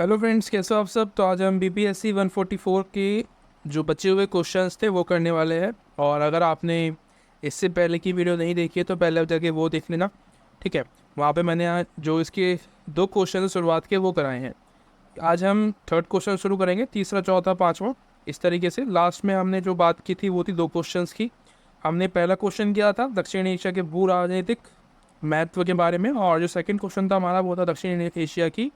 Hello friends, कैसे हो आप सब। तो आज हम बीपीएससी 144 के जो बचे हुए क्वेश्चंस थे वो करने वाले हैं। और अगर आपने इससे पहले की वीडियो नहीं देखी है तो पहले जाके वो देख लेना, ठीक है। वहाँ पे मैंने आज जो इसके दो क्वेश्चन शुरुआत के वो कराए हैं। आज हम थर्ड क्वेश्चन शुरू करेंगे, तीसरा चौथा पाँचवा इस तरीके से। लास्ट में हमने जो बात की थी वो थी दो क्वेश्चंस की। हमने पहला क्वेश्चन किया था दक्षिण एशिया के भू राजनीतिक महत्व के बारे में, और जो सेकंड क्वेश्चन था हमारा वो था दक्षिण एशिया की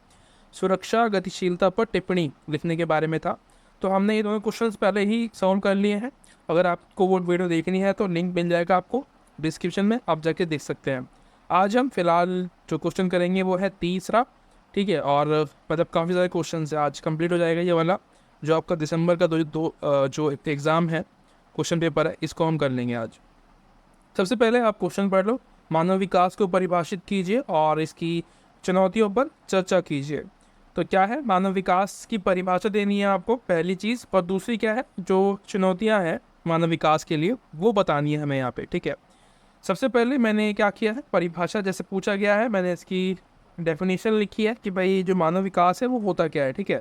सुरक्षा गतिशीलता पर टिप्पणी लिखने के बारे में था। तो हमने ये दोनों क्वेश्चंस पहले ही सॉल्व कर लिए हैं। अगर आपको वो वीडियो देखनी है तो लिंक मिल जाएगा आपको डिस्क्रिप्शन में, आप जाके देख सकते हैं। आज हम फिलहाल जो क्वेश्चन करेंगे वो है तीसरा, ठीक है। और मतलब काफ़ी सारे क्वेश्चन है, आज कंप्लीट हो जाएगा ये वाला जो आपका दिसंबर का जो एग्ज़ाम है, क्वेश्चन पेपर है, इसको हम कर लेंगे आज। सबसे पहले आप क्वेश्चन पढ़ लो। मानव विकास को परिभाषित कीजिए और इसकी चुनौतियों पर चर्चा कीजिए। तो क्या है, मानव विकास की परिभाषा देनी है आपको पहली चीज़, और दूसरी क्या है, जो चुनौतियां हैं मानव विकास के लिए वो बतानी है हमें यहाँ पे, ठीक है। सबसे पहले मैंने क्या किया है, परिभाषा जैसे पूछा गया है मैंने इसकी डेफिनेशन लिखी है कि भाई जो मानव विकास है वो होता क्या है, ठीक है।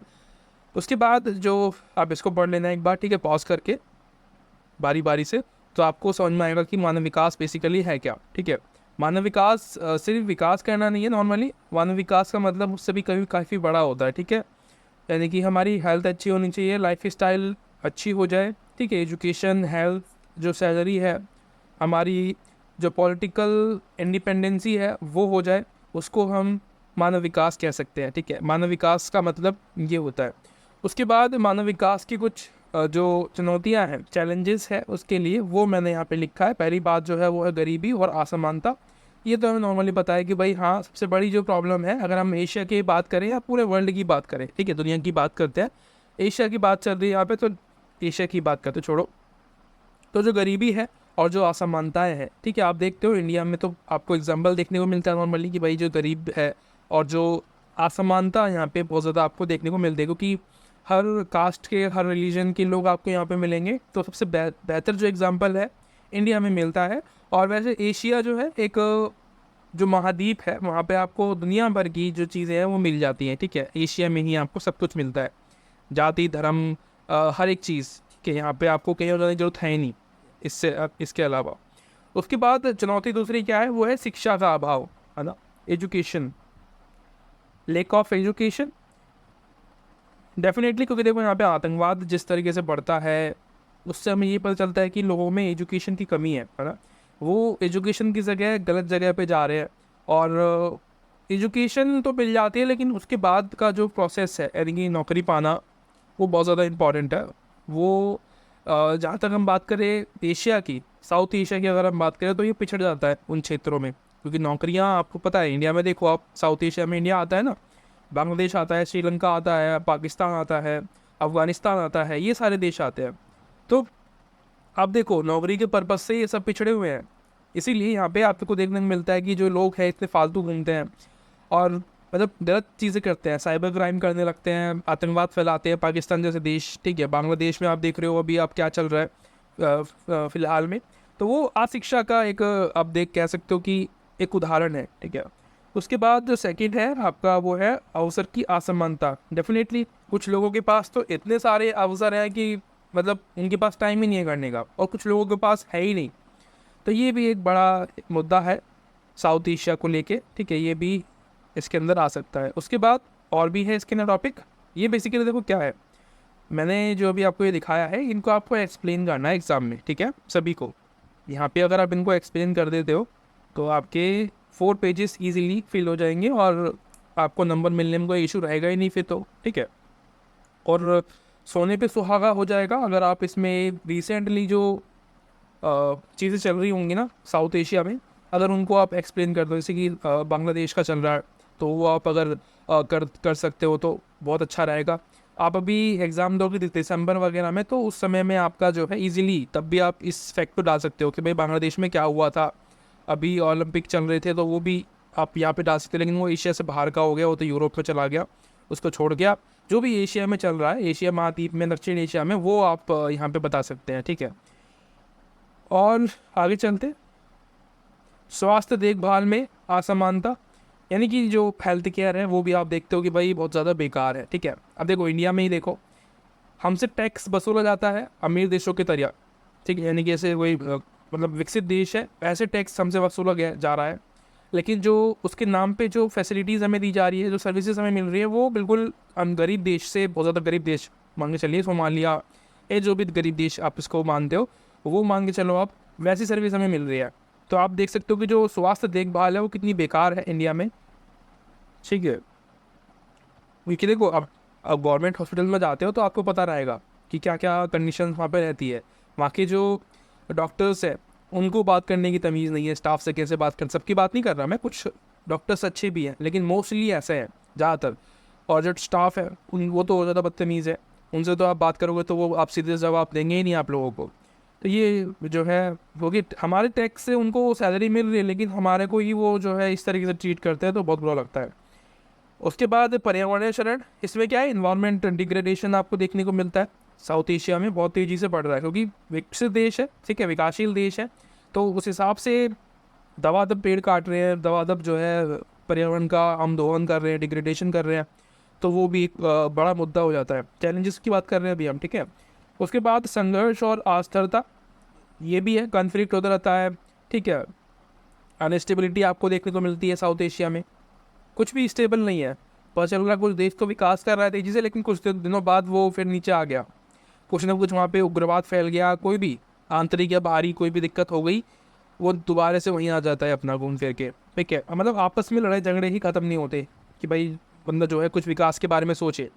उसके बाद जो आप इसको पढ़ लेना एक बार, ठीक है, पॉज करके बारी बारी से, तो आपको समझ में आएगा कि मानव विकास बेसिकली है क्या, ठीक है। मानव विकास सिर्फ विकास करना नहीं है। नॉर्मली मानव विकास का मतलब उससे भी कभी काफ़ी बड़ा होता है, ठीक है। यानी कि हमारी हेल्थ अच्छी होनी चाहिए, लाइफ स्टाइल अच्छी हो जाए, ठीक है, एजुकेशन, हेल्थ, जो सैलरी है, हमारी जो पॉलिटिकल इंडिपेंडेंसी है वो हो जाए, उसको हम मानव विकास कह सकते हैं, ठीक है। मानव विकास का मतलब ये होता है। उसके बाद मानव विकास की कुछ जो चुनौतियां हैं, चैलेंजेस है उसके लिए, वो मैंने यहाँ पे लिखा है। पहली बात जो है वो है गरीबी और असमानता। ये तो हमें नॉर्मली पता है कि भाई हाँ, सबसे बड़ी जो प्रॉब्लम है, अगर हम एशिया की बात करें या पूरे वर्ल्ड की बात करें, ठीक है, दुनिया की बात करते हैं, एशिया की बात चल रही है यहाँ पे, तो एशिया की बात करते छोड़ो। तो जो गरीबी है और जो असमानताएं हैं, ठीक है, आप देखते हो इंडिया में तो आपको एग्जाम्पल देखने को मिलता है नॉर्मली कि भाई जो गरीब है और जो असमानता यहाँ पे बहुत ज़्यादा आपको देखने को मिलती है, क्योंकि हर कास्ट के, हर रिलीजन के लोग आपको यहाँ पे मिलेंगे। तो सबसे बेहतर जो एग्जांपल है इंडिया में मिलता है। और वैसे एशिया जो है एक जो महाद्वीप है, वहाँ पे आपको दुनिया भर की जो चीज़ें हैं वो मिल जाती हैं, ठीक है। एशिया में ही आपको सब कुछ मिलता है, जाति धर्म हर एक चीज़ के यहाँ पे आपको कहीं और जाने की जरूरत है ही नहीं। इसके अलावा उसके बाद चुनौती दूसरी क्या है, वो है शिक्षा का अभाव, है ना, education, lack of education definitely. क्योंकि देखो यहाँ पे आतंकवाद जिस तरीके से बढ़ता है उससे हमें ये पता चलता है कि लोगों में एजुकेशन की कमी है ना। वो एजुकेशन की जगह गलत जगह पे जा रहे हैं। और एजुकेशन तो मिल जाती है लेकिन उसके बाद का जो प्रोसेस है, यानी कि नौकरी पाना, वो बहुत ज़्यादा इम्पॉर्टेंट है। वो जहाँ तक हम बात करें एशिया की, साउथ एशिया की अगर हम बात करें, तो ये पिछड़ जाता है उन क्षेत्रों में, क्योंकि नौकरियाँ आपको पता है इंडिया में, देखो आप साउथ एशिया में इंडिया आता है ना, बांग्लादेश आता है, श्रीलंका आता है, पाकिस्तान आता है, अफ़गानिस्तान आता है, ये सारे देश आते हैं। तो आप देखो नौकरी के पर्पज़ से ये सब पिछड़े हुए हैं। इसीलिए यहाँ पे आपको देखने को मिलता है कि जो लोग हैं इतने फालतू घूमते हैं और मतलब गलत चीज़ें करते हैं, साइबर क्राइम करने लगते हैं, आतंकवाद फैलाते हैं, पाकिस्तान जैसे देश, ठीक है। बांग्लादेश में आप देख रहे हो अभी आप क्या चल रहा है फ़िलहाल में। तो वो अशिक्षा का एक आप देख कह सकते हो कि एक उदाहरण है, ठीक है। उसके बाद जो सेकंड है आपका वो है अवसर की असमानता। डेफिनेटली कुछ लोगों के पास तो इतने सारे अवसर हैं कि मतलब उनके पास टाइम ही नहीं है करने का, और कुछ लोगों के पास है ही नहीं। तो ये भी एक बड़ा मुद्दा है साउथ एशिया को लेके, ठीक है, ये भी इसके अंदर आ सकता है। उसके बाद और भी है इसके अंदर टॉपिक। ये बेसिकली देखो क्या है, मैंने जो अभी आपको ये दिखाया है इनको आपको एक्सप्लेन करना है एग्ज़ाम में, ठीक है, सभी को। यहाँ पे अगर आप इनको एक्सप्लेन कर देते हो तो आपके 4 पेजेस ईजीली फिल हो जाएंगे और आपको नंबर मिलने में कोई इशू रहेगा ही नहीं फिर तो, ठीक है। और सोने पे सुहागा हो जाएगा अगर आप इसमें रिसेंटली जो चीज़ें चल रही होंगी ना साउथ एशिया में, अगर उनको आप एक्सप्लेन कर दो, जैसे कि बांग्लादेश का चल रहा है, तो वो आप अगर कर सकते हो तो बहुत अच्छा रहेगा। आप अभी एग्ज़ाम दोगे दिसंबर वगैरह में, तो उस समय में आपका जो है इजीली तब भी आप इस फैक्ट को डाल सकते हो कि भाई बांग्लादेश में क्या हुआ था, अभी ओलंपिक चल रहे थे, तो वो भी आप यहाँ पे डाल सकते हो। लेकिन वो एशिया से बाहर का हो गया, वो तो यूरोप में चला गया, उसको छोड़ के आप जो भी एशिया में चल रहा है, एशिया महाद्वीप में, दक्षिण एशिया में, वो आप यहाँ पे बता सकते हैं, ठीक है। और आगे चलते, स्वास्थ्य देखभाल में असमानता। यानी कि जो हेल्थ केयर है वो भी आप देखते हो कि भाई बहुत ज़्यादा बेकार है, ठीक है। अब देखो इंडिया में ही देखो, हमसे टैक्स वसूला जाता है अमीर देशों के तरिया, ठीक है, यानी कि ऐसे वही मतलब विकसित देश है ऐसे टैक्स हमसे वसूला गया जा रहा है, लेकिन जो उसके नाम पे जो फैसिलिटीज़ हमें दी जा रही है, जो सर्विसेज हमें मिल रही है, वो बिल्कुल हम गरीब देश से बहुत ज़्यादा गरीब देश मान के चलिए, सोमालिया, ये जो भी गरीब देश आप इसको मानते हो वो मान के चलो आप, वैसी सर्विस हमें मिल रही है। तो आप देख सकते हो कि जो स्वास्थ्य देखभाल है वो कितनी बेकार है इंडिया में, ठीक है। क्योंकि देखो अब गवर्नमेंट हॉस्पिटल में जाते हो तो आपको पता रहेगा कि क्या क्या कंडीशन वहाँ पे रहती है। वहाँ के जो डॉक्टर्स है उनको बात करने की तमीज़ नहीं है, स्टाफ से कैसे बात कर, सबकी बात नहीं कर रहा मैं, कुछ डॉक्टर्स अच्छे भी हैं लेकिन मोस्टली ऐसे हैं ज़्यादातर। और जो स्टाफ है उन वो तो ज़्यादा बदतमीज़ है, उनसे तो आप बात करोगे तो वो आप सीधे जवाब देंगे ही नहीं आप लोगों को। तो ये जो है वो कि हमारे टैक्स से उनको सैलरी मिल रही है लेकिन हमारे को ही वो जो है इस तरीके से ट्रीट करते हैं, तो बहुत बुरा लगता है। उसके बाद पर्यावरण शरण, इसमें क्या है, इन्वायरमेंट डिग्रेडेशन आपको देखने को मिलता है। साउथ एशिया में बहुत तेज़ी से बढ़ रहा है क्योंकि विकसित देश है, ठीक है, विकासशील देश है, तो उस हिसाब से दवादब पेड़ काट रहे हैं, दवादब जो है पर्यावरण का हम दोहन कर रहे हैं, डिग्रेडेशन कर रहे हैं, तो वो भी एक बड़ा मुद्दा हो जाता है। चैलेंजेस की बात कर रहे हैं अभी हम, ठीक है। उसके बाद संघर्ष और अस्थिरता, ये भी है, कॉन्फ्लिक्ट होता रहता है, ठीक है। अनस्टेबिलिटी आपको देखने को मिलती है साउथ एशिया में, कुछ भी स्टेबल नहीं है। पता चल रहा कुछ देश तो विकास कर रहा है तेजी से, लेकिन कुछ दिनों बाद वो फिर नीचे आ गया, कुछ ना कुछ वहाँ पे उग्रवाद फैल गया, कोई भी आंतरिक या बाहरी कोई भी दिक्कत हो गई, वो दोबारा से वहीं आ जाता है अपना घूम फिर के, ठीक है। मतलब आपस में लड़ाई झगड़े ही ख़त्म नहीं होते कि भाई बंदा जो है कुछ विकास के बारे में सोचे।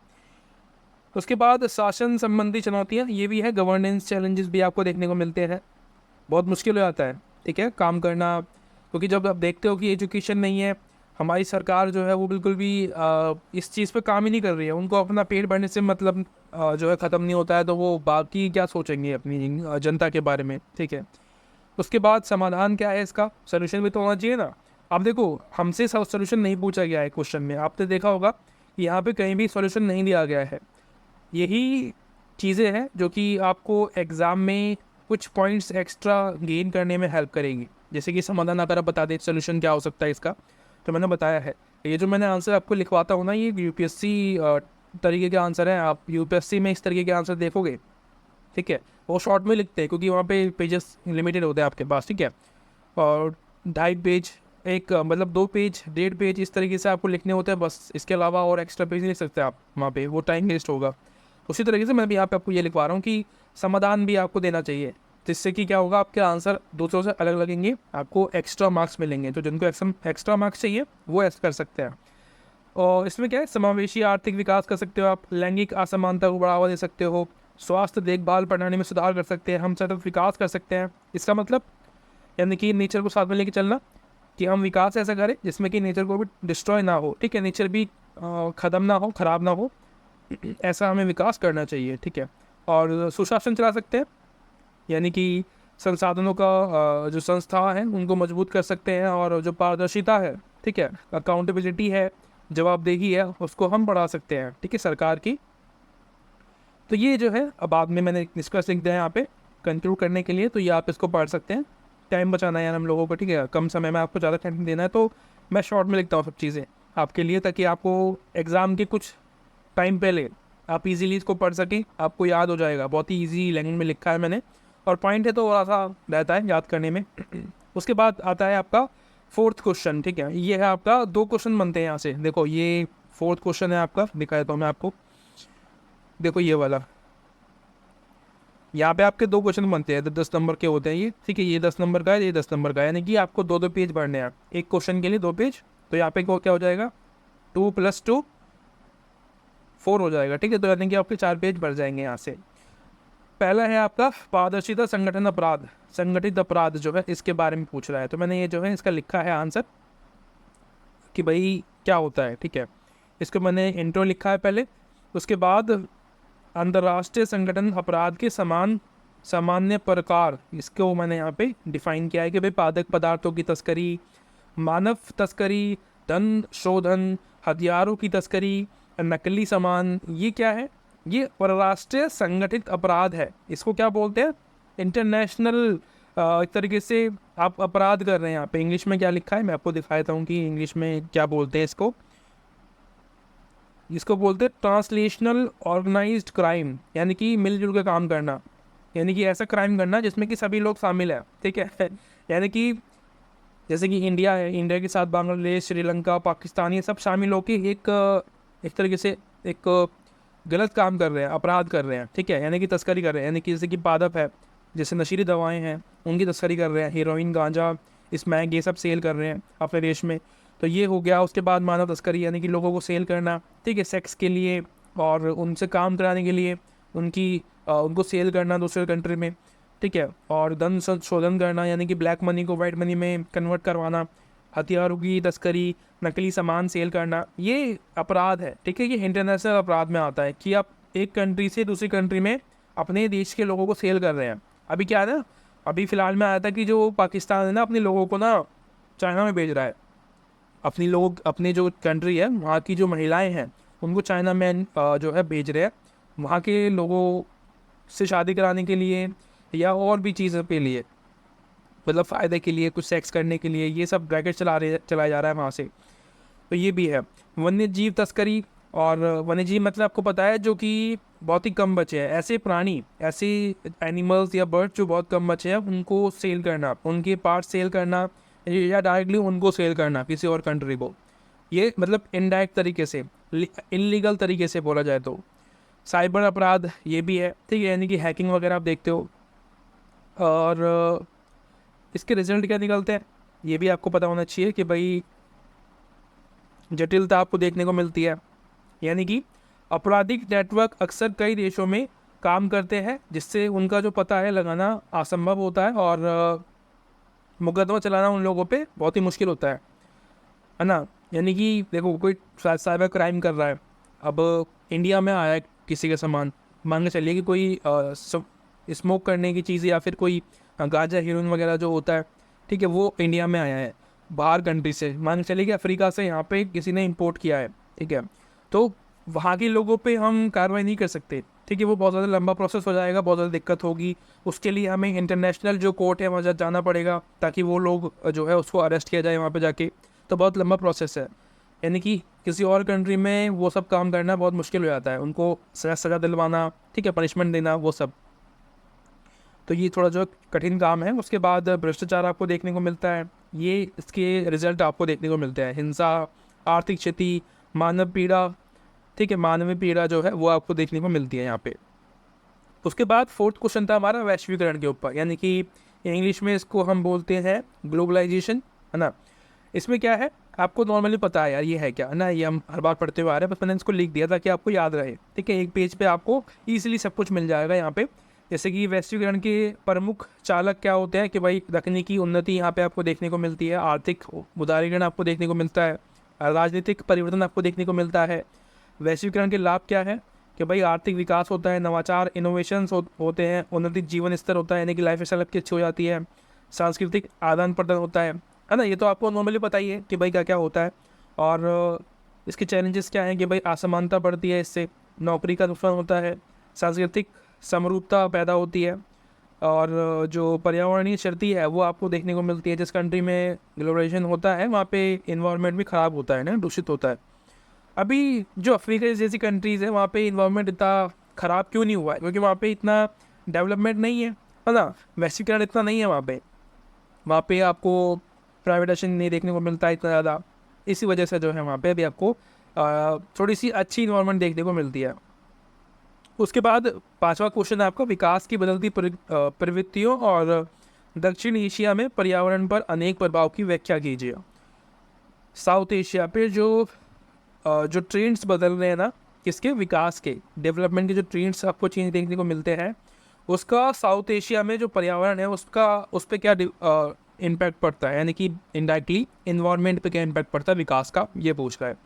उसके बाद शासन संबंधी चुनौतियाँ, ये भी है, गवर्नेंस चैलेंजेस भी आपको देखने को मिलते हैं, बहुत मुश्किल हो जाता है, ठीक है, काम करना। क्योंकि जब आप देखते हो कि एजुकेशन नहीं है, हमारी सरकार जो है वो बिल्कुल भी इस चीज़ पे काम ही नहीं कर रही है, उनको अपना पेट भरने से मतलब जो है ख़त्म नहीं होता है, तो वो बाकी क्या सोचेंगे अपनी जनता के बारे में, ठीक है। उसके बाद समाधान क्या है, इसका सोल्यूशन भी तो होना चाहिए ना। अब देखो हमसे सोल्यूशन नहीं पूछा गया है क्वेश्चन में, आपने देखा होगा कि यहाँ पे कहीं भी सोल्यूशन नहीं दिया गया है। यही चीज़ें हैं जो कि आपको एग्ज़ाम में कुछ पॉइंट्स एक्स्ट्रा गेन करने में हेल्प करेंगी। जैसे कि समाधान अगर आप बता दें सोल्यूशन क्या हो सकता है इसका, तो मैंने बताया है। ये जो मैंने आंसर आपको लिखवाता हूँ ना, ये यूपीएससी तरीके के आंसर हैं, आप यूपीएससी में इस तरीके के आंसर देखोगे, ठीक है, वो शॉर्ट में लिखते हैं क्योंकि वहाँ पे पेजेस लिमिटेड होते हैं आपके पास, ठीक है। और 2.5 पेज, एक मतलब 2 पेज 1.5 पेज इस तरीके से आपको लिखने होते हैं बस, इसके अलावा और एक्स्ट्रा पेज नहीं लिख सकते आप वहाँ पे, वो टाइम वेस्ट होगा। उसी तरीके से मैं भी यहाँ पे आपको ये लिखवा रहा हूँ कि समाधान भी आपको देना चाहिए, जिससे कि क्या होगा, आपके आंसर दूसरों से अलग लगेंगे, आपको एक्स्ट्रा मार्क्स मिलेंगे, तो जिनको एक्स्ट्रा मार्क्स चाहिए वो ऐसा कर सकते हैं। और इसमें क्या है, समावेशी आर्थिक विकास कर सकते हो आप, लैंगिक असमानता को बढ़ावा दे सकते हो, स्वास्थ्य देखभाल प्रणाली में सुधार कर सकते हैं, हम सतत विकास कर सकते हैं। इसका मतलब यानी कि नेचर को साथ में लेके चलना, कि हम विकास ऐसा करें जिसमें कि नेचर को भी डिस्ट्रॉय ना हो, ठीक है, नेचर भी ख़त्म ना हो, ख़राब ना हो, ऐसा हमें विकास करना चाहिए, ठीक है। और सुशासन चला सकते हैं, यानी कि संसाधनों का जो संस्था है उनको मजबूत कर सकते हैं, और जो पारदर्शिता है, ठीक है, अकाउंटेबिलिटी है, जवाबदेही है, उसको हम बढ़ा सकते हैं, ठीक है, सरकार की। तो ये जो है अब बाद में मैंने निष्कर्ष लिख दिया है यहाँ पे कंक्लूड करने के लिए, तो ये आप इसको पढ़ सकते हैं। टाइम बचाना है यार हम लोगों को, ठीक है, कम समय में आपको ज़्यादा टाइम देना है, तो मैं शॉर्ट में लिखता हूँ सब चीज़ें आपके लिए, ताकि आपको एग्ज़ाम के कुछ टाइम पहले आप इजीली इसको पढ़ सकें, आपको याद हो जाएगा, बहुत ही इजी लैंग्वेज में लिखा है मैंने, और पॉइंट है तो थोड़ा सा रहता है याद करने में। उसके बाद आता है आपका 4th क्वेश्चन, ठीक है, ये है आपका 2 क्वेश्चन बनते हैं यहाँ से, देखो ये 4th क्वेश्चन है आपका, दिखा देता हूँ मैं आपको, देखो ये वाला, यहाँ पे आपके 2 क्वेश्चन बनते हैं, 10 नंबर के होते हैं ये, ठीक है, ये 10 नंबर का है, ये 10 नंबर का है, यानी कि आपको 2-2 पेज भरने हैं, एक क्वेश्चन के लिए 2 पेज, तो यहाँ पे क्या हो जाएगा, 2 + 2 4 हो जाएगा, ठीक है, तो यानी कि आपके 4 पेज भर जाएंगे यहाँ से। पहला है आपका पारदर्शिता संगठन अपराध, संगठित अपराध जो है इसके बारे में पूछ रहा है, तो मैंने ये जो है इसका लिखा है आंसर कि भाई क्या होता है, ठीक है, इसको मैंने इंट्रो लिखा है पहले। उसके बाद अंतर्राष्ट्रीय संगठन अपराध के सामान्य प्रकार, इसको मैंने यहाँ पे डिफाइन किया है कि भाई मादक पदार्थों की तस्करी, मानव तस्करी, धन शोधन, हथियारों की तस्करी, नकली सामान, ये क्या है, ये परराष्ट्रीय संगठित अपराध है, इसको क्या बोलते हैं, इंटरनेशनल एक तरीके से आप अपराध कर रहे हैं। यहाँ पे इंग्लिश में क्या लिखा है मैं आपको दिखा देता हूँ कि इंग्लिश में क्या बोलते हैं इसको। जिसको बोलते हैं ट्रांसलेशनल ऑर्गेनाइज्ड क्राइम, यानी कि मिलजुल के काम करना, यानी कि ऐसा क्राइम करना जिसमें कि सभी लोग शामिल हैं, ठीक है। यानी कि जैसे कि इंडिया है, इंडिया के साथ बांग्लादेश, श्रीलंका, पाकिस्तान, ये सब शामिल होकर एक तरीके से एक गलत काम कर रहे हैं, अपराध कर रहे हैं, ठीक है। यानी कि तस्करी कर रहे हैं, यानी कि जैसे कि पादप है, जैसे नशीली दवाएं हैं, उनकी तस्करी कर रहे हैं, हीरोइन, गांजा, स्मैक, ये सब सेल कर रहे हैं अपने देश में। तो ये हो गया। उसके बाद मानव तस्करी, यानी कि लोगों को सेल करना, ठीक है, सेक्स के लिए और उनसे काम कराने के लिए उनको सेल करना दूसरे कंट्री में, ठीक है। और धन शोधन करना, यानी कि ब्लैक मनी को वाइट मनी में कन्वर्ट करवाना, हथियारों की तस्करी, नकली सामान सेल करना, ये अपराध है, ठीक है। ये इंटरनेशनल अपराध में आता है कि आप एक कंट्री से दूसरी कंट्री में अपने देश के लोगों को सेल कर रहे हैं। अभी क्या है ना, अभी फ़िलहाल में आया था कि जो पाकिस्तान है ना, अपने लोगों को ना चाइना में भेज रहा है। अपनी जो कंट्री है वहाँ की जो महिलाएं हैं उनको चाइना में जो है भेज रहे हैं, वहाँ के लोगों से शादी कराने के लिए या और भी चीज़ों के लिए, मतलब फ़ायदे के लिए, कुछ सेक्स करने के लिए, ये सब ब्रैकेट चलाया जा रहा है वहाँ से। तो ये भी है। वन्य जीव तस्करी, और वन्य जीव मतलब आपको पता है जो कि बहुत ही कम बचे हैं, ऐसे प्राणी, ऐसे एनिमल्स या बर्ड जो बहुत कम बचे हैं, उनको सेल करना, उनके पार्ट सेल करना या डायरेक्टली उनको सेल करना किसी और कंट्री को, ये मतलब इनडायरेक्ट तरीके से, इनलीगल तरीके से बोला जाए तो। साइबर अपराध ये भी है, ठीक है, यानी कि हैकिंग वगैरह आप देखते हो। और इसके रिजल्ट क्या निकलते हैं ये भी आपको पता होना चाहिए कि भाई जटिलता आपको देखने को मिलती है, यानी कि आपराधिक नेटवर्क अक्सर कई देशों में काम करते हैं, जिससे उनका जो पता है लगाना असंभव होता है, और मुकदमा चलाना उन लोगों पे बहुत ही मुश्किल होता है ना। यानी कि देखो, कोई साइबर क्राइम कर रहा है, अब इंडिया में आया है किसी का सामान, मान के चलिए कि कोई स्मोक करने की चीज़ या फिर कोई गांजा, हीरोइन वगैरह जो होता है, ठीक है, वो इंडिया में आया है बाहर कंट्री से, मान के चलिए कि अफ्रीका से यहाँ पे किसी ने इंपोर्ट किया है, ठीक है। तो वहाँ के लोगों पे हम कार्रवाई नहीं कर सकते, ठीक है, वो बहुत ज़्यादा लंबा प्रोसेस हो जाएगा, बहुत ज़्यादा दिक्कत होगी। उसके लिए हमें इंटरनेशनल जो कोर्ट है वहाँ जाना पड़ेगा, ताकि वो लोग जो है उसको अरेस्ट किया जाए वहाँ पे जाके। तो बहुत लंबा प्रोसेस है, यानी कि किसी और कंट्री में वो सब काम करना बहुत मुश्किल हो जाता है, उनको सज़ा दिलवाना, ठीक है, पनिशमेंट देना, वो सब। तो ये थोड़ा जो कठिन काम है। उसके बाद भ्रष्टाचार आपको देखने को मिलता है, ये इसके रिजल्ट आपको देखने को मिलते हैं। हिंसा, आर्थिक क्षति, मानव पीड़ा, ठीक है, मानवीय पीड़ा जो है वो आपको देखने को मिलती है यहाँ पे। उसके बाद फोर्थ क्वेश्चन था हमारा वैश्वीकरण के ऊपर, यानी कि इंग्लिश में इसको हम बोलते हैं ग्लोबलाइजेशन, है ना। इसमें क्या है आपको नॉर्मली पता है यार, ये है क्या, है ना, ये हम हर बार पढ़ते हुए आ रहे हैं, बस मैंने इसको लिख दिया ताकि आपको याद रहे, ठीक है। एक पेज पे आपको ईजिली सब कुछ मिल जाएगा यहाँ पे। जैसे कि वैश्वीकरण के प्रमुख चालक क्या होते हैं कि भाई तकनीकी उन्नति यहाँ पे आपको देखने को मिलती है, आर्थिक उदारीकरण आपको देखने को मिलता है, राजनीतिक परिवर्तन आपको देखने को मिलता है। वैश्वीकरण के लाभ क्या है कि भाई आर्थिक विकास होता है, नवाचार, इनोवेशंस होते हैं, उन्नति जीवन स्तर होता है, यानी कि लाइफ स्टाइल आपकी अच्छी हो जाती है, सांस्कृतिक आदान प्रदान होता है ना। ये तो आपको नॉर्मली पता ही है कि भाई क्या क्या होता है। और इसके चैलेंजेस क्या हैं कि भाई असमानता बढ़ती है, इससे नौकरी का नुकसान होता है, सांस्कृतिक समरूपता पैदा होती है, और जो पर्यावरणीय क्षति है वो आपको देखने को मिलती है। जिस कंट्री में ग्लोबलाइजेशन होता है वहाँ पे इन्वायरमेंट भी ख़राब होता है ना, दूषित होता है। अभी जो अफ्रीका जैसी कंट्रीज़ है वहाँ पे इन्वायरमेंट इतना ख़राब क्यों नहीं हुआ है, क्योंकि वहाँ पे इतना डेवलपमेंट नहीं है ना, वैश्वीकरण इतना नहीं है वहाँ पे आपको प्राइवेटाइजेशन नहीं देखने को मिलता है इतना ज़्यादा। इसी वजह से जो है वहाँ पे भी आपको थोड़ी सी अच्छी इन्वायरमेंट देखने को मिलती है। उसके बाद पांचवा क्वेश्चन है आपका विकास की बदलती प्रवृत्तियों और दक्षिण एशिया में पर्यावरण पर अनेक प्रभाव की व्याख्या कीजिए। साउथ एशिया पे जो ट्रेंड्स बदल रहे हैं ना, किसके, विकास के, डेवलपमेंट के जो ट्रेंड्स आपको चेंज देखने को मिलते हैं, उसका साउथ एशिया में जो पर्यावरण है उस पर क्या इम्पैक्ट पड़ता है, यानी कि इनडायरेक्टली इन्वायरमेंट पे क्या इम्पैक्ट पड़ता है विकास का, ये पूछ रहा है।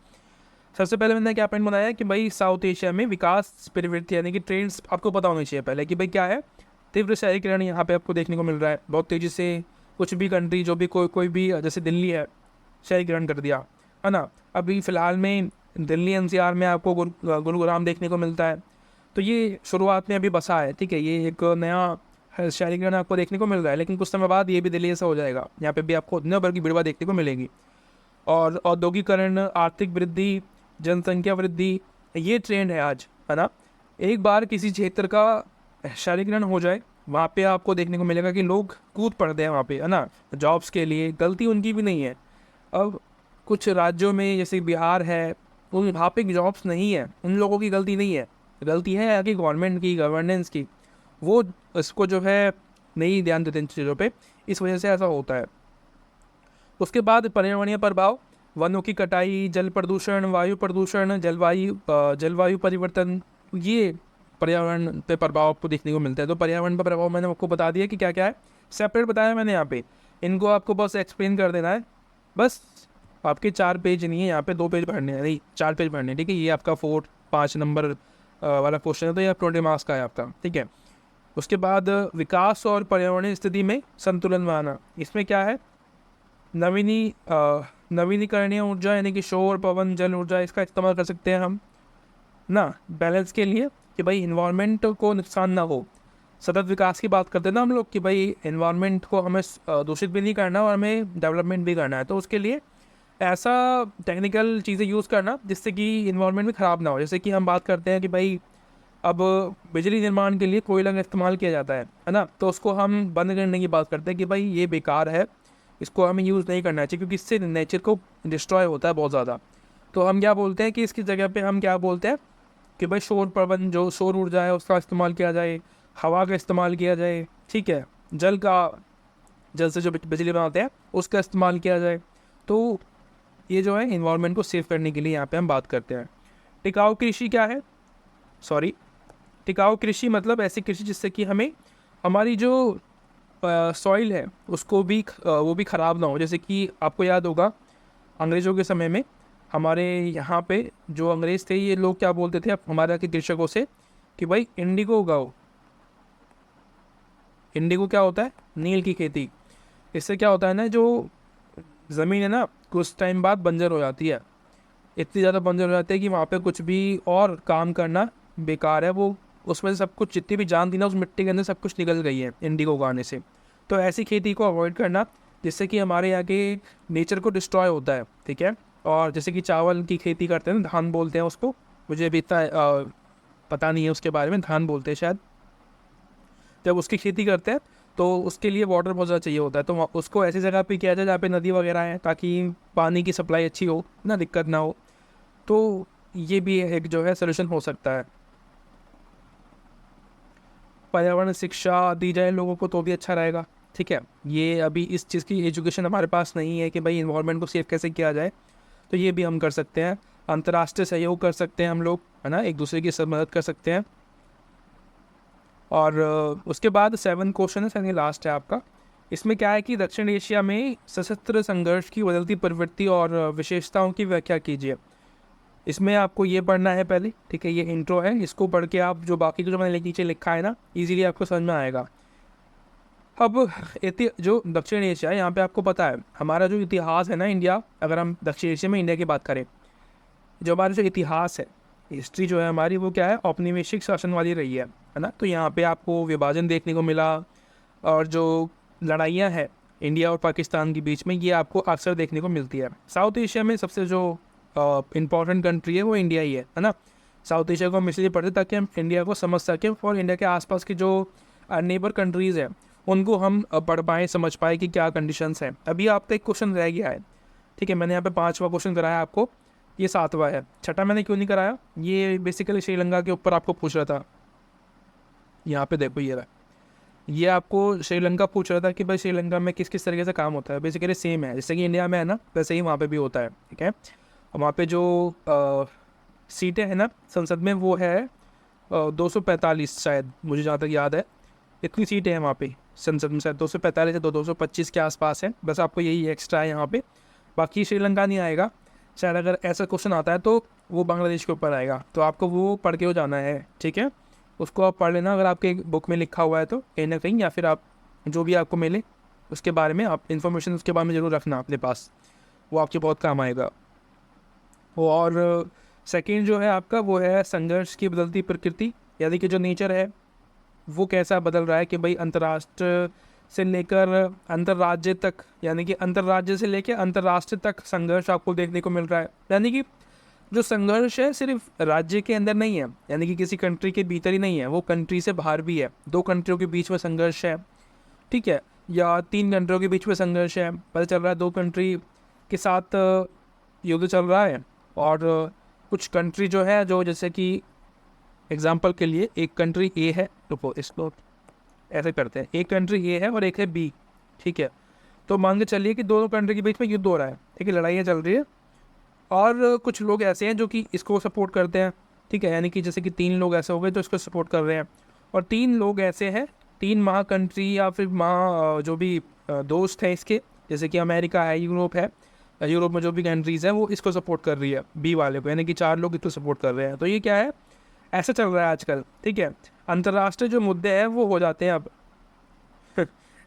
सबसे पहले मैंने क्या पॉइंट बनाया कि भाई साउथ एशिया में विकास प्रवृत्ति यानी कि ट्रेंड्स आपको पता होनी चाहिए पहले कि भाई क्या है। तीव्र शहरीकरण यहाँ पे आपको देखने को मिल रहा है बहुत तेज़ी से, कुछ भी कंट्री जो भी कोई भी, जैसे दिल्ली है, शहरीकरण कर दिया, है ना। अभी फ़िलहाल में दिल्ली एनसीआर में आपको गुरुग्राम देखने को मिलता है। तो ये शुरुआत में अभी बसा है, ठीक है, ये एक नया शहरीकरण आपको देखने को मिल रहा है, लेकिन कुछ समय बाद ये भी दिल्ली जैसा हो जाएगा। यहाँ पे भी आपको दुनिया भर की भीड़ देखने को मिलेगी। और औद्योगिकरण, आर्थिक वृद्धि, जनसंख्या वृद्धि, ये ट्रेंड है आज, है ना। एक बार किसी क्षेत्र का शहरीकरण हो जाए, वहाँ पे आपको देखने को मिलेगा कि लोग कूद पड़ते हैं वहाँ पे, है ना, जॉब्स के लिए। गलती उनकी भी नहीं है। अब कुछ राज्यों में जैसे बिहार है, उन वहाँ पे जॉब्स नहीं है, उन लोगों की गलती नहीं है, गलती है यहाँ की गवर्नमेंट की, गवर्नेंस की। वो इसको जो है नहीं ध्यान देते इन चीज़ों पे, इस वजह से ऐसा होता है। उसके बाद पर्यावरणीय प्रभाव, वनों की कटाई, जल प्रदूषण, वायु प्रदूषण, जलवायु परिवर्तन, ये पर्यावरण पे प्रभाव आपको देखने को मिलता है। तो पर्यावरण पर प्रभाव मैंने आपको बता दिया कि क्या क्या है, सेपरेट बताया मैंने यहाँ पे। इनको आपको बस एक्सप्लेन कर देना है। बस आपके 4 पेज नहीं है यहाँ पे, 2 पेज भरने हैं, नहीं 4 पेज भरने हैं, ठीक है। ये आपका 5 नंबर वाला क्वेश्चन है, तो ये 20 मार्क्स का है आपका, ठीक है। उसके बाद विकास और पर्यावरणीय स्थिति में संतुलन बनाना, इसमें क्या है, नवीनीकरणीय ऊर्जा यानी कि सौर, पवन, जल ऊर्जा, इसका इस्तेमाल कर सकते हैं हम ना बैलेंस के लिए, कि भाई इन्वायरमेंट को नुकसान ना हो। सतत विकास की बात करते हैं ना हम लोग कि भाई इन्वायरमेंट को हमें दूषित भी नहीं करना और हमें डेवलपमेंट भी करना है। तो उसके लिए ऐसा टेक्निकल चीज़ें यूज़ करना जिससे कि इन्वायरमेंट भी ख़राब ना हो। जैसे कि हम बात करते हैं कि भाई अब बिजली निर्माण के लिए कोयला का इस्तेमाल किया जाता है ना, तो उसको हम बंद करने की बात करते हैं कि भाई ये बेकार है, इसको हमें यूज़ नहीं करना चाहिए, क्योंकि इससे नेचर को डिस्ट्रॉय होता है बहुत ज़्यादा। तो हम क्या बोलते हैं कि इसकी जगह पे हम क्या बोलते हैं कि भाई सौर प्रबंध, जो सौर ऊर्जा है उसका इस्तेमाल किया जाए, हवा का इस्तेमाल किया जाए, ठीक है, जल से जो बिजली बनाते हैं उसका इस्तेमाल किया जाए। तो ये जो है इन्वायरमेंट को सेव करने के लिए यहाँ पे हम बात करते हैं। टिकाऊ कृषि क्या है, टिकाऊ कृषि मतलब ऐसी कृषि जिससे कि हमें हमारी जो सॉइल है उसको भी वो भी ख़राब ना हो। जैसे कि आपको याद होगा अंग्रेज़ों के समय में हमारे यहाँ पे जो अंग्रेज़ थे, ये लोग क्या बोलते थे हमारे यहाँ के कृषकों से कि भाई इंडिगो उगाओ। इंडिगो क्या होता है, नील की खेती। इससे क्या होता है ना, जो ज़मीन है ना कुछ टाइम बाद बंजर हो जाती है, इतनी ज़्यादा बंजर हो जाती है कि वहाँ पे कुछ भी और काम करना बेकार है। वो उसमें से सब कुछ, जितनी भी जान थी ना उस मिट्टी के अंदर, सब कुछ निकल गई है इंडिगो उगाने से। तो ऐसी खेती को अवॉइड करना जिससे कि हमारे यहाँ के नेचर को डिस्ट्रॉय होता है, ठीक है। और जैसे कि चावल की खेती करते हैं ना, धान बोलते हैं उसको, मुझे अभी इतना पता नहीं है उसके बारे में, धान बोलते हैं शायद। जब उसकी खेती करते हैं तो उसके लिए वाटर बहुत ज़्यादा चाहिए होता है, तो उसको ऐसी जगह पे किया जाए जहाँ पे नदी वगैरह है, ताकि पानी की सप्लाई अच्छी हो ना, दिक्कत ना हो। तो ये भी एक जो है सोल्यूशन हो सकता है। पर्यावरण शिक्षा दी जाए लोगों को तो भी अच्छा रहेगा, ठीक है। ये अभी इस चीज़ की एजुकेशन हमारे पास नहीं है कि भाई इन्वायरमेंट को सेव कैसे किया जाए, तो ये भी हम कर सकते हैं। अंतर्राष्ट्रीय सहयोग कर सकते हैं हम लोग, है ना, एक दूसरे की सब मदद कर सकते हैं। और उसके बाद 7 क्वेश्चन है, यानी लास्ट है आपका। इसमें क्या है कि दक्षिण एशिया में सशस्त्र संघर्ष की बदलती प्रवृत्ति और विशेषताओं की व्याख्या कीजिए। इसमें आपको ये पढ़ना है पहले, ठीक है, ये इंट्रो है, इसको पढ़ के आप जो बाकी जो मैंने नीचे लिखा है ना, इजीली आपको समझ में आएगा। अब जो दक्षिण एशिया है, यहाँ पे आपको पता है हमारा जो इतिहास है ना इंडिया, अगर हम दक्षिण एशिया में इंडिया की बात करें, जो हमारा जो इतिहास है, हिस्ट्री जो है हमारी, वो क्या है, औपनिवेशिक शासन वाली रही है ना। तो यहाँ पे आपको विभाजन देखने को मिला, और जो लड़ाइयाँ हैं इंडिया और पाकिस्तान के बीच में, ये आपको अक्सर देखने को मिलती है। साउथ एशिया में सबसे जो इम्पॉर्टेंट कंट्री है वो इंडिया ही है ना। साउथ एशिया को हम इसलिए पढ़ते ताकि हम इंडिया को समझ सकें, और इंडिया के आसपास की जो नेबर कंट्रीज़ हैं उनको हम पढ़ पाएँ, समझ पाएँ कि क्या कंडीशंस हैं। अभी आपका एक क्वेश्चन रह गया है, ठीक है, मैंने यहाँ पे 5वां क्वेश्चन कराया आपको, ये 7वां है। छठा मैंने क्यों नहीं कराया, ये बेसिकली श्रीलंका के ऊपर आपको पूछ रहा था। यहाँ पे देखो ये रहा, ये आपको श्रीलंका पूछ रहा था कि भाई श्रीलंका में किस किस तरीके से काम होता है। बेसिकली सेम है, जैसे कि इंडिया में है ना, वैसे ही वहाँ पे भी होता है, ठीक है। वहाँ पे जो सीटें हैं ना संसद में, वो है 245 शायद, मुझे जहाँ तक याद है, इतनी सीटें हैं वहाँ पे संसद में, शायद 245 या 225 के आसपास है। बस आपको यही एक्स्ट्रा है यहाँ पे, बाकी श्रीलंका नहीं आएगा शायद। अगर ऐसा क्वेश्चन आता है तो वो बांग्लादेश के ऊपर आएगा, तो आपको वो पढ़ के हो जाना है, ठीक है। उसको आप पढ़ लेना अगर आपके बुक में लिखा हुआ है तो, कहीं ना कहीं, या फिर आप जो भी आपको मिले उसके बारे में आप इन्फॉर्मेशन उसके बारे में ज़रूर रखना अपने पास, वो आपके बहुत काम आएगा। और सेकंड जो है आपका वो है संघर्ष की बदलती प्रकृति, यानी कि जो नेचर है वो कैसा बदल रहा है कि भाई अंतर्राष्ट्र से लेकर अंतर्राज्य तक, यानी कि अंतर्राज्य से लेकर अंतर्राष्ट्र तक संघर्ष आपको देखने को मिल रहा है। यानी कि जो संघर्ष है सिर्फ राज्य के अंदर नहीं है, यानी कि किसी कंट्री के भीतर ही नहीं है, वो कंट्री से बाहर भी है। दो कंट्रियों के बीच में संघर्ष है, ठीक है, या तीन कंट्रियों के बीच में संघर्ष है। पता चल रहा है दो कंट्री के साथ युद्ध चल रहा है, और कुछ कंट्री जो है, जो जैसे कि एग्जांपल के लिए एक कंट्री ए है, तो इसको ऐसे करते हैं, एक कंट्री ए है और एक है बी, ठीक है। तो मान के चलिए कि दोनों कंट्री के बीच में युद्ध हो रहा है, ठीक है, लड़ाइयाँ चल रही है, और कुछ लोग ऐसे हैं जो कि इसको सपोर्ट करते हैं, ठीक है, यानी कि जैसे कि 3 लोग ऐसे हो गए जो इसको सपोर्ट कर रहे हैं, और 3 लोग ऐसे हैं, 3 महा कंट्री या फिर महा जो भी दोस्त हैं इसके, जैसे कि अमेरिका है, यूरोप है, यूरोप में जो भी कंट्रीज़ हैं वो इसको सपोर्ट कर रही है बी वाले को, यानी कि 4 लोग इसको सपोर्ट कर रहे हैं। तो ये क्या है, ऐसा चल रहा है आजकल, ठीक है। अंतर्राष्ट्रीय जो मुद्दे हैं वो हो जाते हैं अब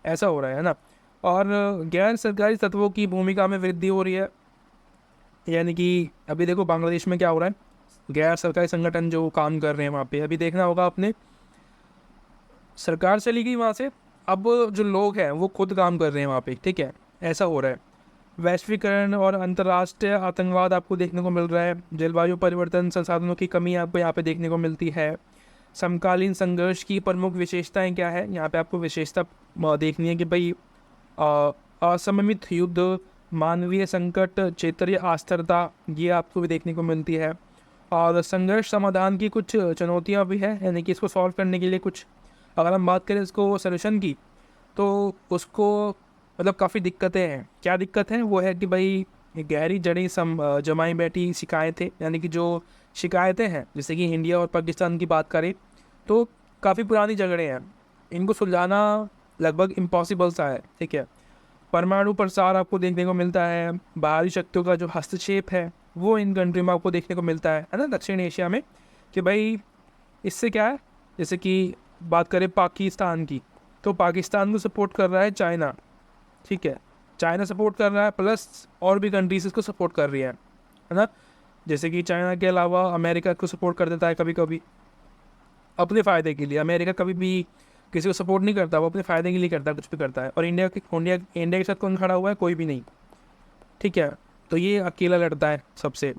ऐसा हो रहा है ना। और गैर सरकारी तत्वों की भूमिका में वृद्धि हो रही है, यानी कि अभी देखो बांग्लादेश में क्या हो रहा है, गैर सरकारी संगठन जो काम कर रहे हैं वहाँ पे, अभी देखना होगा आपने, सरकार चली गई वहाँ से, अब जो लोग हैं वो खुद काम कर रहे हैं वहाँ पे, ठीक है, ऐसा हो रहा है। वैश्वीकरण और अंतर्राष्ट्रीय आतंकवाद आपको देखने को मिल रहा है, जलवायु परिवर्तन, संसाधनों की कमी आपको यहाँ पे देखने को मिलती है। समकालीन संघर्ष की प्रमुख विशेषताएं क्या है, यहाँ पे आपको विशेषता देखनी है कि भाई असममित युद्ध, मानवीय संकट, क्षेत्रीय अस्थिरता, ये आपको भी देखने को मिलती है। और संघर्ष समाधान की कुछ चुनौतियाँ भी है, यानी कि इसको सॉल्व करने के लिए कुछ, अगर हम बात करें इसको सोल्यूशन की, तो उसको मतलब काफ़ी दिक्कतें हैं। क्या दिक्कत है, वो है कि भाई गहरी जड़ी जमाई बैठी शिकायतें, यानी कि जो शिकायतें हैं, जैसे कि इंडिया और पाकिस्तान की बात करें तो काफ़ी पुरानी झगड़े हैं, इनको सुलझाना लगभग इम्पॉसिबल सा है, ठीक है। परमाणु प्रसार आपको देखने को मिलता है, बाहरी शक्तियों का जो हस्तक्षेप है वो इन कंट्री में आपको देखने को मिलता है ना, दक्षिण एशिया में, कि भाई इससे क्या है, जैसे कि बात करें पाकिस्तान की, तो पाकिस्तान को सपोर्ट कर रहा है चाइना, ठीक है, चाइना सपोर्ट कर रहा है, प्लस और भी कंट्रीज इसको सपोर्ट कर रही है ना। जैसे कि चाइना के अलावा अमेरिका को सपोर्ट कर देता है कभी कभी अपने फ़ायदे के लिए। अमेरिका कभी भी किसी को सपोर्ट नहीं करता, वो अपने फ़ायदे के लिए करता है, कुछ भी करता है। और इंडिया के साथ कौन खड़ा हुआ है, कोई भी नहीं, ठीक है। तो ये अकेला लड़ता है सबसे।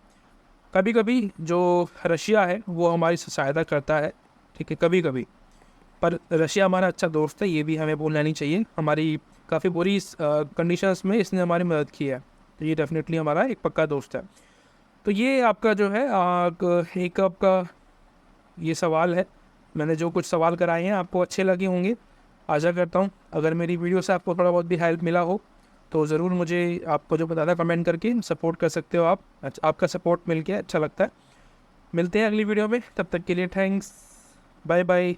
कभी कभी जो रशिया है वो हमारी सहायता करता है, ठीक है, कभी कभी, पर रशिया हमारा अच्छा दोस्त है, ये भी हमें भूलना नहीं चाहिए। हमारी काफ़ी बुरी कंडीशंस में इसने हमारी मदद की है, तो ये डेफिनेटली हमारा एक पक्का दोस्त है। तो ये आपका जो है एक आपका ये सवाल है, मैंने जो कुछ सवाल कराए हैं आपको अच्छे लगे होंगे, आशा करता हूँ। अगर मेरी वीडियो से आपको थोड़ा बहुत भी हेल्प मिला हो तो ज़रूर मुझे आपको जो बताना कमेंट करके सपोर्ट कर सकते हो आप। आपका सपोर्ट मिल के अच्छा लगता है। मिलते हैं अगली वीडियो में, तब तक के लिए थैंक्स, बाय बाय।